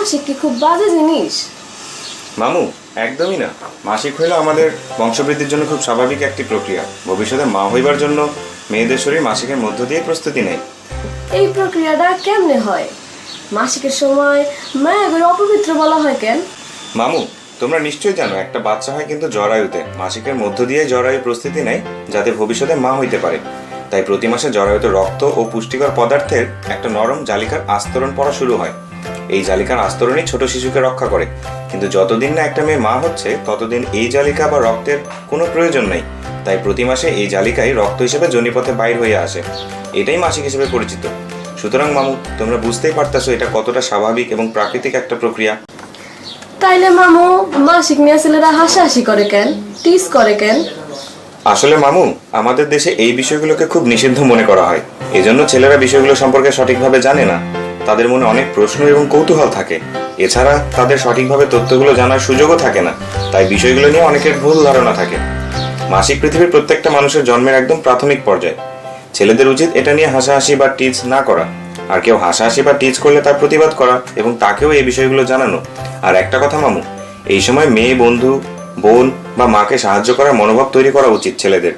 মাসিক কি খুব বাজে জিনিস? মামু, একদমই না। মাসিক হইল আমাদের বংশবৃদ্ধির জন্য খুব স্বাভাবিক একটি প্রক্রিয়া। ভবিষ্যতে মা হইবার জন্য মেয়েদের শরীর মাসিকের মধ্য দিয়ে প্রস্তুতি নেয়। এই প্রক্রিয়াটা কেমনে হয়? মাসিকের সময় মায়ের অপবিত্র বলা হয় কেন? মামু, তোমরা নিশ্চয়ই জানো একটা বাচ্চা হয় কিন্তু জরায়ুতে। মাসিকের মধ্য দিয়ে জরায়ু প্রস্তুতি নেয় যাতে ভবিষ্যতে মা হইতে পারে। তাই প্রতি মাসে জরায়ুতে রক্ত ও পুষ্টিকর পদার্থের একটা নরম জালিকার আস্তরণ পড়া শুরু হয়। এই জালিকার আস্তরণই ছোট শিশুকে রক্ষা করে। কিন্তু যতদিন না একটা মেয়ে মা হচ্ছে ততদিন এই জালিকা বা রক্তের কোনো প্রয়োজন নেই। তাই প্রতি মাসে এই জালিকাই রক্ত হিসেবে যোনিপথে বাইর হয়ে আসে। এটাই মাসিক হিসেবে পরিচিত। সুতরাং মামু, তোমরা বুঝতেই পারতেছো এটা কতটা স্বাভাবিক এবং প্রাকৃতিক একটা প্রক্রিয়া। তাইলে মামু, মাসিক নিয়ে ছেলেরা হাসাহাসি করে কেন, টিজ করে কেন? আসলে মামু, আমাদের দেশে এই বিষয়গুলোকে খুব নিষিদ্ধ মনে করা হয়। এজন্য ছেলেরা বিষয়গুলো সম্পর্কে সঠিকভাবে জানে না। তাদের মনে অনেক প্রশ্ন এবং কৌতূহল থাকে। এছাড়া তাদের সঠিকভাবে তথ্যগুলো জানার সুযোগও থাকে না। তাই বিষয়গুলো নিয়ে অনেকের ভুল ধারণা থাকে। মাসিক পৃথিবীর প্রত্যেকটা মানুষের জন্মের একদম প্রাথমিক পর্যায়ে। ছেলেদের উচিত এটা নিয়ে হাসাহাসি বা টিজ না করা। আর কেউ হাসাহাসি বা টিজ করলে তার প্রতিবাদ করা এবং তাকেও এই বিষয়গুলো জানানো। আর একটা কথা মামু, এই সময় মেয়ে বন্ধু, বোন বা মাকে সাহায্য করার মনোভাব তৈরি করা উচিত ছেলেদের।